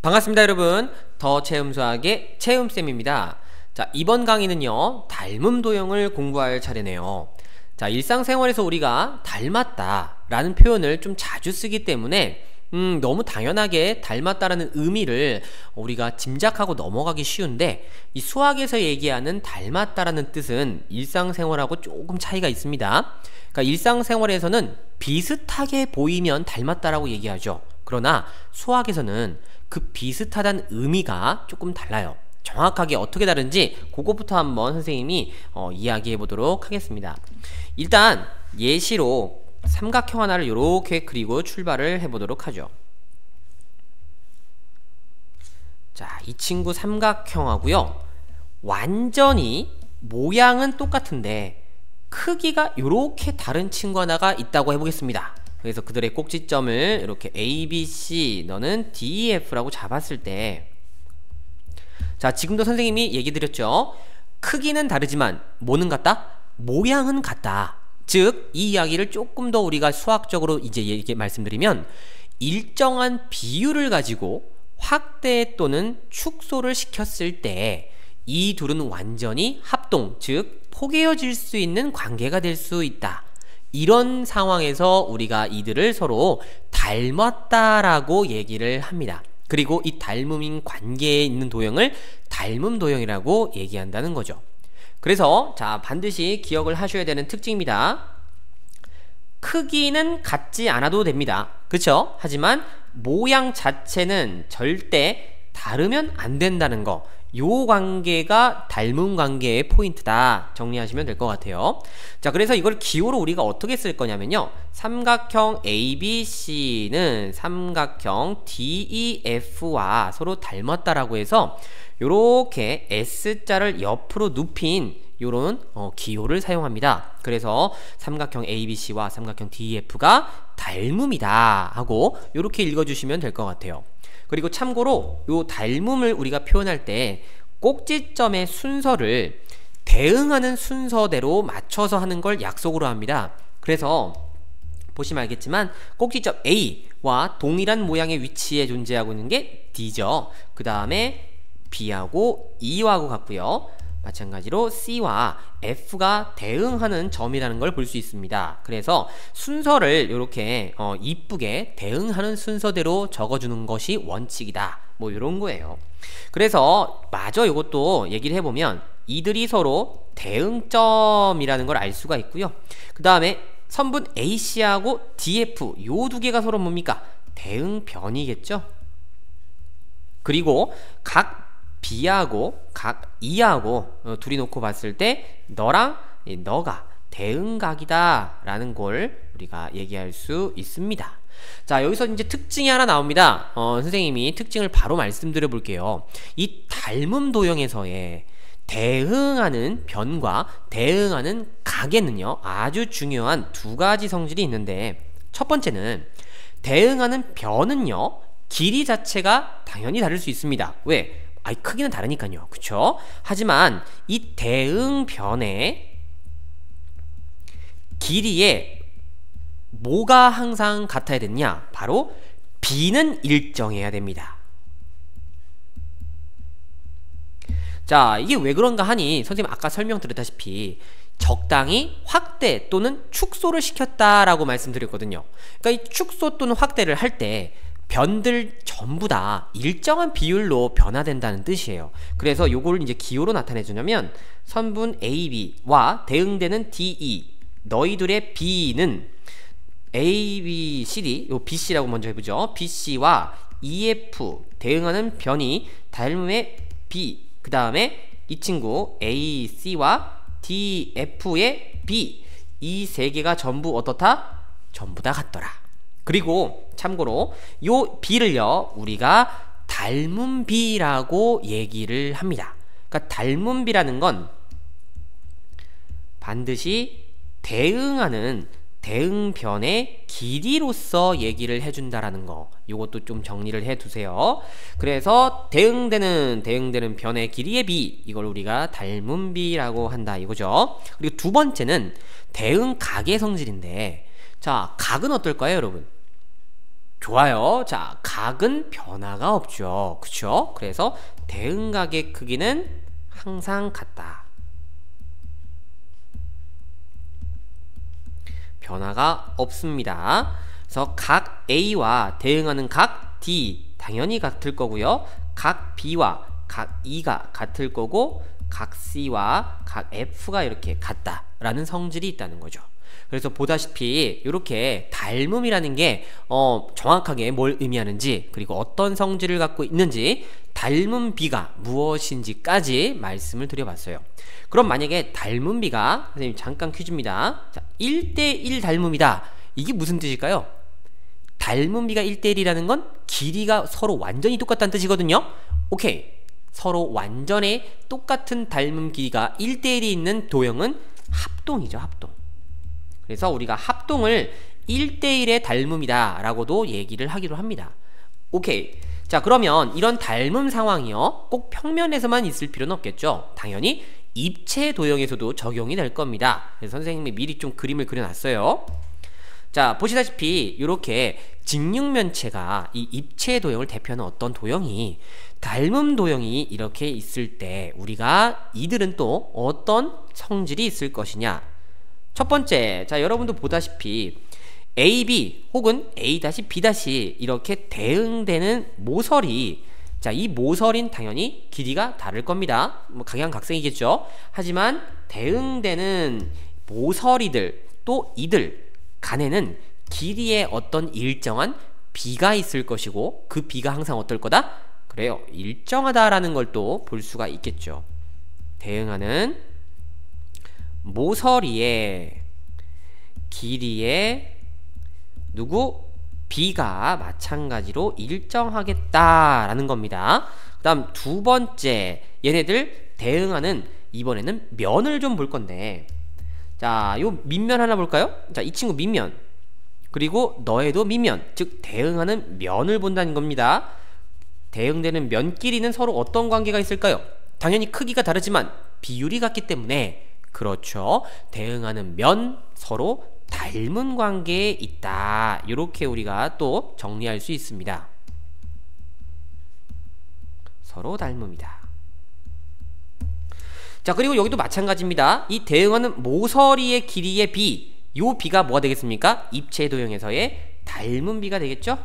반갑습니다 여러분. 더 체험수학의 체험쌤입니다. 자, 이번 강의는요 닮음 도형을 공부할 차례네요. 자, 일상생활에서 우리가 닮았다 라는 표현을 좀 자주 쓰기 때문에 너무 당연하게 닮았다라는 의미를 우리가 짐작하고 넘어가기 쉬운데, 이 수학에서 얘기하는 닮았다라는 뜻은 일상생활하고 조금 차이가 있습니다. 그러니까 일상생활에서는 비슷하게 보이면 닮았다라고 얘기하죠. 그러나 수학에서는 그 비슷하다는 의미가 조금 달라요. 정확하게 어떻게 다른지 그것부터 한번 선생님이 이야기해 보도록 하겠습니다. 일단 예시로 삼각형 하나를 이렇게 그리고 출발을 해 보도록 하죠. 자, 이 친구 삼각형하고요 완전히 모양은 똑같은데 크기가 이렇게 다른 친구 하나가 있다고 해보겠습니다. 그래서 그들의 꼭지점을 이렇게 A, B, C, 너는 D, E, F라고 잡았을 때, 자, 지금도 선생님이 얘기 드렸죠. 크기는 다르지만 뭐는 같다? 모양은 같다. 즉, 이 이야기를 조금 더 우리가 수학적으로 이제 말씀드리면, 일정한 비율을 가지고 확대 또는 축소를 시켰을 때 이 둘은 완전히 합동, 즉 포개어질 수 있는 관계가 될 수 있다. 이런 상황에서 우리가 이들을 서로 닮았다라고 얘기를 합니다. 그리고 이 닮음인 관계에 있는 도형을 닮음 도형이라고 얘기한다는 거죠. 그래서 자, 반드시 기억을 하셔야 되는 특징입니다. 크기는 같지 않아도 됩니다. 그쵸? 하지만 모양 자체는 절대 다르면 안 된다는 거, 요 관계가 닮음 관계의 포인트다 정리하시면 될 것 같아요. 자, 그래서 이걸 기호로 우리가 어떻게 쓸 거냐면요, 삼각형 ABC는 삼각형 DEF와 서로 닮았다라고 해서 요렇게 S자를 옆으로 눕힌 요런 기호를 사용합니다. 그래서 삼각형 ABC와 삼각형 DEF가 닮음이다 하고 요렇게 읽어주시면 될 것 같아요. 그리고 참고로 요 닮음을 우리가 표현할 때 꼭지점의 순서를 대응하는 순서대로 맞춰서 하는 걸 약속으로 합니다. 그래서 보시면 알겠지만 꼭지점 A와 동일한 모양의 위치에 존재하고 있는 게 D죠. 그 다음에 B하고 E하고 같고요. 마찬가지로 C와 F가 대응하는 점이라는 걸 볼 수 있습니다. 그래서 순서를 이렇게 이쁘게 대응하는 순서대로 적어주는 것이 원칙이다. 뭐 이런 거예요. 그래서 마저 이것도 얘기를 해보면 이들이 서로 대응점이라는 걸 알 수가 있고요. 그 다음에 선분 AC하고 DF 요 두 개가 서로 뭡니까? 대응변이겠죠. 그리고 각 B하고 각 E하고 둘이 놓고 봤을 때 너랑 너가 대응각이다 라는 걸 우리가 얘기할 수 있습니다. 자, 여기서 이제 특징이 하나 나옵니다. 선생님이 특징을 바로 말씀드려 볼게요. 이 닮음 도형에서의 대응하는 변과 대응하는 각에는요 아주 중요한 두 가지 성질이 있는데, 첫 번째는 대응하는 변은요 길이 자체가 당연히 다를 수 있습니다. 왜? 크기는 다르니까요. 그쵸? 하지만 이 대응변의 길이에 뭐가 항상 같아야 되냐? 바로 B는 일정해야 됩니다. 자, 이게 왜 그런가 하니 선생님 아까 설명드렸다시피 적당히 확대 또는 축소를 시켰다라고 말씀드렸거든요. 그러니까 이 축소 또는 확대를 할 때 변들 전부 다 일정한 비율로 변화된다는 뜻이에요. 그래서 요걸 이제 기호로 나타내 주냐면 선분 AB와 대응되는 DE, 너희들의 B는 ABCD, 요 BC라고 먼저 해보죠. BC와 EF 대응하는 변이 닮음의 B, 그 다음에 이 친구 AC와 DF의 B, 이 세 개가 전부 어떻다? 전부 다 같더라. 그리고 참고로 요 B를요 우리가 닮음 B라고 얘기를 합니다. 그러니까 닮음 B라는 건 반드시 대응하는 대응변의 길이로서 얘기를 해준다라는 거, 요것도 좀 정리를 해두세요. 그래서 대응되는 변의 길이의 B, 이걸 우리가 닮음 B라고 한다 이거죠. 그리고 두 번째는 대응각의 성질인데, 자, 각은 어떨까요 여러분? 좋아요. 자, 각은 변화가 없죠. 그쵸? 그래서 대응각의 크기는 항상 같다. 변화가 없습니다. 그래서 각 A와 대응하는 각 D 당연히 같을 거고요. 각 B와 각 E가 같을 거고 각 C와 각 F가 이렇게 같다라는 성질이 있다는 거죠. 그래서 보다시피 이렇게 닮음이라는 게 정확하게 뭘 의미하는지, 그리고 어떤 성질을 갖고 있는지, 닮은 비가 무엇인지까지 말씀을 드려봤어요. 그럼 만약에 닮은 비가, 선생님 잠깐 퀴즈입니다. 자, 1대1 닮음이다. 이게 무슨 뜻일까요? 닮은 비가 1대1이라는 건 길이가 서로 완전히 똑같다는 뜻이거든요. 오케이. 서로 완전히 똑같은 닮은 길이가 1대1이 있는 도형은 합동이죠. 합동. 그래서 우리가 합동을 1대1의 닮음이다 라고도 얘기를 하기로 합니다. 오케이. 자, 그러면 이런 닮음 상황이요, 꼭 평면에서만 있을 필요는 없겠죠. 당연히 입체 도형에서도 적용이 될 겁니다. 그래서 선생님이 미리 좀 그림을 그려놨어요. 자, 보시다시피 이렇게 직육면체가 이 입체 도형을 대표하는 어떤 도형이, 닮음 도형이 이렇게 있을 때 우리가 이들은 또 어떤 성질이 있을 것이냐. 첫 번째, 자, 여러분도 보다시피 AB 혹은 A-B- 이렇게 대응되는 모서리, 자, 이 모서리는 당연히 길이가 다를 겁니다. 뭐 각양각색이겠죠. 하지만 대응되는 모서리들, 또 이들 간에는 길이의 어떤 일정한 비가 있을 것이고, 그 비가 항상 어떨 거다? 그래요, 일정하다라는 걸 또 볼 수가 있겠죠. 대응하는 모서리의 길이의 비가 마찬가지로 일정하겠다라는 겁니다. 그 다음 두 번째, 얘네들 대응하는, 이번에는 면을 좀 볼 건데, 자, 요 밑면 하나 볼까요? 자, 이 친구 밑면, 그리고 너에도 밑면, 즉 대응하는 면을 본다는 겁니다. 대응되는 면 끼리는 서로 어떤 관계가 있을까요? 당연히 크기가 다르지만 비율이 같기 때문에, 그렇죠, 대응하는 면 서로 닮은 관계에 있다. 이렇게 우리가 또 정리할 수 있습니다. 서로 닮음이다. 자, 그리고 여기도 마찬가지입니다. 이 대응하는 모서리의 길이의 비, 요 비가 뭐가 되겠습니까? 입체 도형에서의 닮은 비가 되겠죠?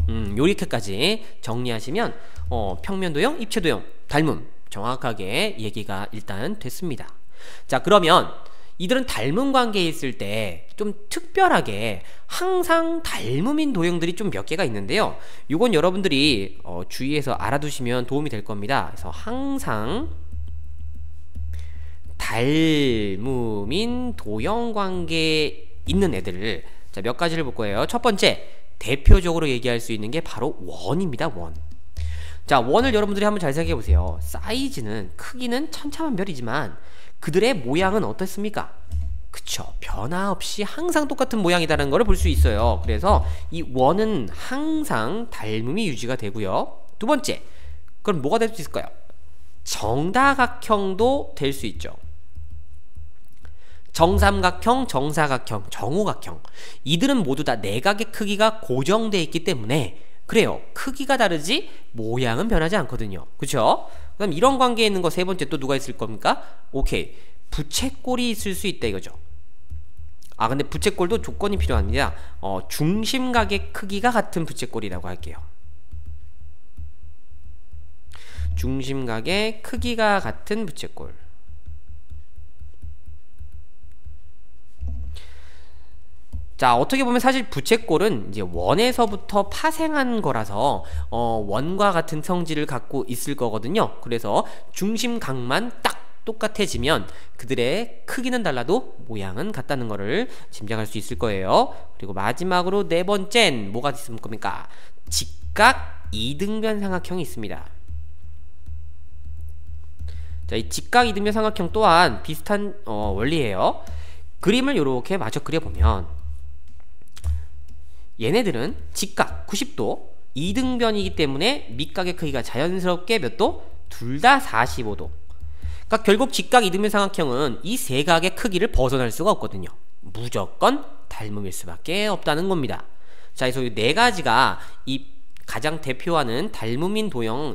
요렇게까지 정리하시면 평면 도형, 입체 도형, 닮음 정확하게 얘기가 일단 됐습니다. 자, 그러면 이들은 닮은 관계에 있을 때 좀 특별하게 항상 닮음인 도형들이 좀 몇 개가 있는데요. 이건 여러분들이 주의해서 알아두시면 도움이 될 겁니다. 그래서 항상 닮음인 도형 관계에 있는 애들, 자, 몇 가지를 볼 거예요. 첫 번째, 대표적으로 얘기할 수 있는 게 바로 원입니다. 원. 자, 원을 여러분들이 한번 잘 생각해 보세요. 사이즈는, 크기는 천차만별이지만 그들의 모양은 어떻습니까? 그쵸, 변화 없이 항상 똑같은 모양이라는 걸 볼 수 있어요. 그래서 이 원은 항상 닮음이 유지가 되고요. 두 번째, 그럼 뭐가 될 수 있을까요? 정다각형도 될 수 있죠. 정삼각형, 정사각형, 정오각형, 이들은 모두 다 내각의 크기가 고정되어 있기 때문에, 그래요, 크기가 다르지 모양은 변하지 않거든요. 그쵸? 그럼 이런 관계에 있는 거 세 번째 또 누가 있을 겁니까? 오케이, 부채꼴이 있을 수 있다 이거죠. 아, 근데 부채꼴도 조건이 필요합니다. 중심각의 크기가 같은 부채꼴이라고 할게요. 중심각의 크기가 같은 부채꼴. 자, 어떻게 보면 사실 부채꼴은 이제 원에서부터 파생한 거라서 원과 같은 성질을 갖고 있을 거거든요. 그래서 중심각만 딱 똑같아지면 그들의 크기는 달라도 모양은 같다는 거를 짐작할 수 있을 거예요. 그리고 마지막으로 네 번째는 뭐가 있을 겁니까? 직각 이등변 삼각형이 있습니다. 자, 이 직각 이등변 삼각형 또한 비슷한 원리예요. 그림을 이렇게 마저 그려보면, 얘네들은 직각 90도 이등변이기 때문에 밑각의 크기가 자연스럽게 몇 도? 둘 다 45도. 그러니까 결국 직각 이등변 삼각형은 이 세 각의 크기를 벗어날 수가 없거든요. 무조건 닮음일 수밖에 없다는 겁니다. 자, 그래서 이 네 가지가 이 가장 대표하는 닮음인 도형,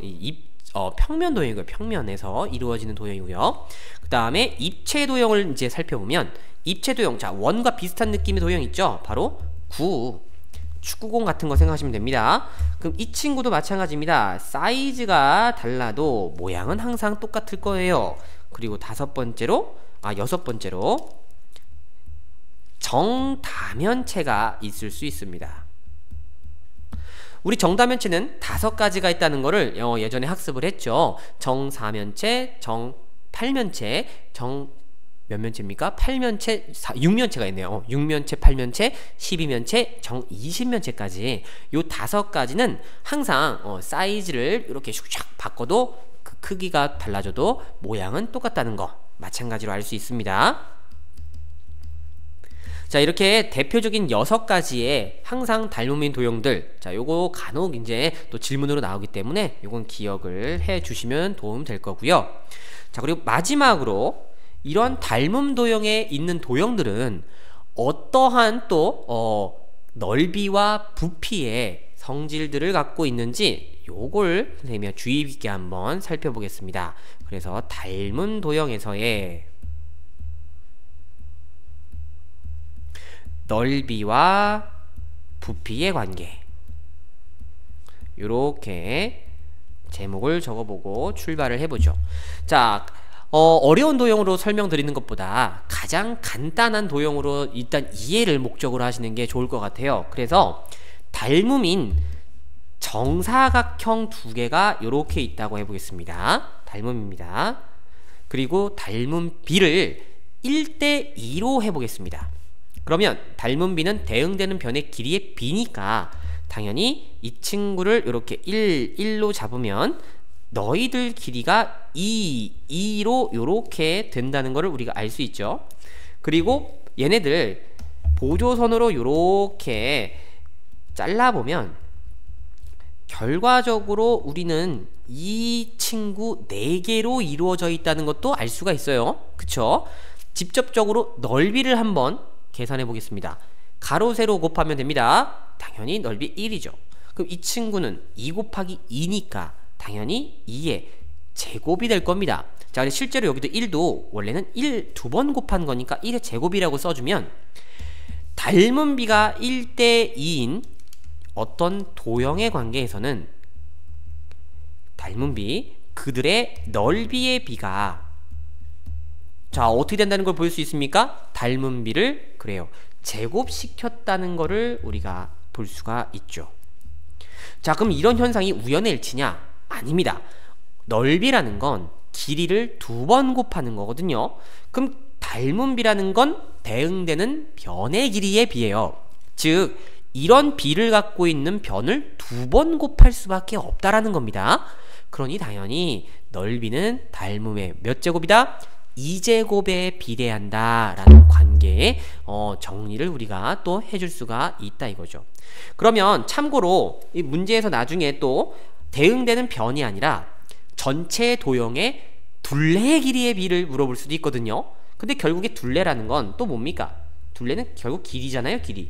평면 도형이고요. 평면에서 이루어지는 도형이고요. 그 다음에 입체 도형을 이제 살펴보면, 입체 도형, 자, 원과 비슷한 느낌의 도형 있죠? 바로 축구공 같은 거 생각하시면 됩니다. 그럼 이 친구도 마찬가지입니다. 사이즈가 달라도 모양은 항상 똑같을 거예요. 그리고 여섯 번째로 정다면체가 있을 수 있습니다. 우리 정다면체는 5가지가 있다는 거를 예전에 학습을 했죠. 정사면체, 정팔면체, 몇 면체입니까? 8면체, 6면체가 있네요. 6면체, 8면체, 12면체, 정 20면체까지 요 5가지는 항상 사이즈를 이렇게 슉슉 바꿔도 그 크기가 달라져도 모양은 똑같다는 거 마찬가지로 알 수 있습니다. 자, 이렇게 대표적인 6가지의 항상 닮음인 도형들, 자, 요거 간혹 이제 또 질문으로 나오기 때문에 요건 기억을 해 주시면 도움 될 거고요. 자, 그리고 마지막으로 이런 닮음 도형에 있는 도형들은 어떠한 또 넓이와 부피의 성질들을 갖고 있는지 요걸 선생님이 주의 깊게 한번 살펴보겠습니다. 그래서 닮음 도형에서의 넓이와 부피의 관계, 요렇게 제목을 적어보고 출발을 해보죠. 자, 어려운 도형으로 설명드리는 것보다 가장 간단한 도형으로 일단 이해를 목적으로 하시는 게 좋을 것 같아요. 그래서 닮음인 정사각형 2개가 이렇게 있다고 해보겠습니다. 닮음입니다. 그리고 닮음 비를 1대2로 해보겠습니다. 그러면 닮음 비는 대응되는 변의 길이의 비니까 당연히 이 친구를 이렇게 1로 잡으면 너희들 길이가 2로 요렇게 된다는 것을 우리가 알 수 있죠. 그리고 얘네들 보조선으로 요렇게 잘라보면 결과적으로 우리는 이 친구 4개로 이루어져 있다는 것도 알 수가 있어요. 그쵸? 직접적으로 넓이를 한번 계산해 보겠습니다. 가로 세로 곱하면 됩니다. 당연히 넓이 1이죠. 그럼 이 친구는 2 곱하기 2니까 당연히 2의 제곱이 될 겁니다. 자, 근데 실제로 여기도 1도 원래는 1 2번 곱한 거니까 1의 제곱이라고 써주면 닮은 비가 1대2인 어떤 도형의 관계에서는 닮은 비, 그들의 넓이의 비가, 자, 어떻게 된다는 걸 볼 수 있습니까? 닮은 비를 그래요, 제곱시켰다는 거를 우리가 볼 수가 있죠. 자, 그럼 이런 현상이 우연의 일치냐? 아닙니다. 넓이라는 건 길이를 2번 곱하는 거거든요. 그럼 닮은 비라는 건 대응되는 변의 길이에 비해요. 즉 이런 비를 갖고 있는 변을 2번 곱할 수밖에 없다라는 겁니다. 그러니 당연히 넓이는 닮음의 몇 제곱이다? 2제곱에 비례한다 라는 관계의 정리를 우리가 또 해줄 수가 있다 이거죠. 그러면 참고로 이 문제에서 나중에 또 대응되는 변이 아니라 전체 도형의 둘레의 길이의 비를 물어볼 수도 있거든요. 근데 결국에 둘레라는 건 또 뭡니까? 둘레는 결국 길이잖아요, 길이.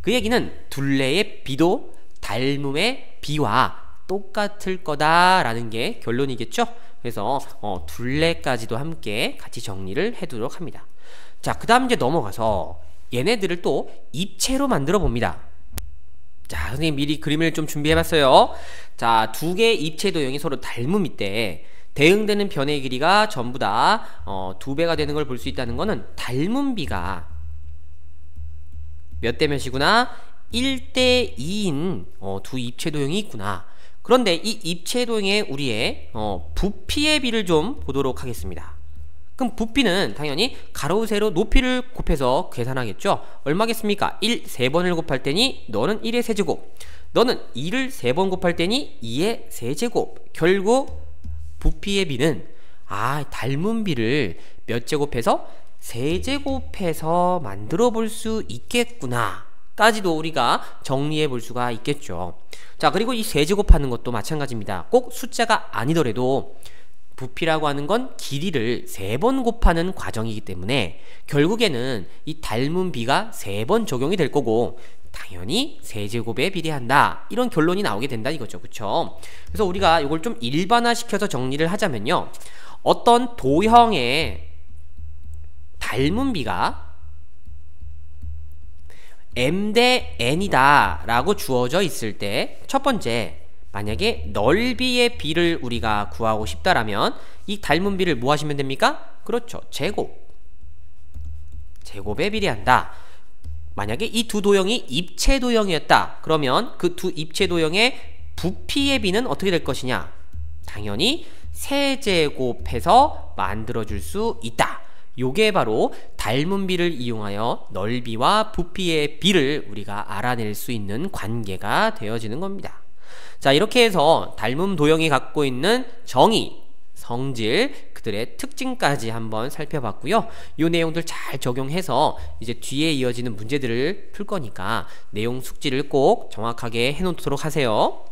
그 얘기는 둘레의 비도 닮음의 비와 똑같을 거다라는 게 결론이겠죠? 그래서 둘레까지도 함께 같이 정리를 해두도록 합니다. 자, 그 다음 이제 넘어가서 얘네들을 또 입체로 만들어 봅니다. 자, 선생님 미리 그림을 좀 준비해봤어요. 자, 2개의 입체 도형이 서로 닮음일 때 대응되는 변의 길이가 전부 다 2배가 되는 걸 볼 수 있다는 거는 닮은 비가 몇 대 몇이구나? 1대2인 두 입체 도형이 있구나. 그런데 이 입체 도형의 우리의 부피의 비를 좀 보도록 하겠습니다. 그럼 부피는 당연히 가로 세로 높이를 곱해서 계산하겠죠. 얼마겠습니까? 1 3번을 곱할 때니 너는 1의 세제곱, 너는 2를 3번 곱할 때니 2의 세제곱. 결국 부피의 비는 닮은 비를 몇 제곱해서 세제곱해서 만들어 볼 수 있겠구나 까지도 우리가 정리해 볼 수가 있겠죠. 자, 그리고 이 세제곱하는 것도 마찬가지입니다. 꼭 숫자가 아니더라도 부피라고 하는 건 길이를 3번 곱하는 과정이기 때문에 결국에는 이 닮은 비가 3번 적용이 될 거고 당연히 세제곱에 비례한다. 이런 결론이 나오게 된다 이거죠. 그쵸? 그래서 우리가 이걸 좀 일반화시켜서 정리를 하자면요. 어떤 도형의 닮은 비가 m 대 n이다 라고 주어져 있을 때 첫 번째, 만약에 넓이의 비를 우리가 구하고 싶다라면 이 닮은 비를 뭐 하시면 됩니까? 그렇죠. 제곱에 비례한다. 만약에 이 두 도형이 입체 도형이었다. 그러면 그 두 입체 도형의 부피의 비는 어떻게 될 것이냐? 당연히 세제곱해서 만들어줄 수 있다. 요게 바로 닮은 비를 이용하여 넓이와 부피의 비를 우리가 알아낼 수 있는 관계가 되어지는 겁니다. 자, 이렇게 해서 닮은 도형이 갖고 있는 정의, 성질, 그들의 특징까지 한번 살펴봤고요. 이 내용들 잘 적용해서 이제 뒤에 이어지는 문제들을 풀 거니까 내용 숙지를 꼭 정확하게 해놓도록 하세요.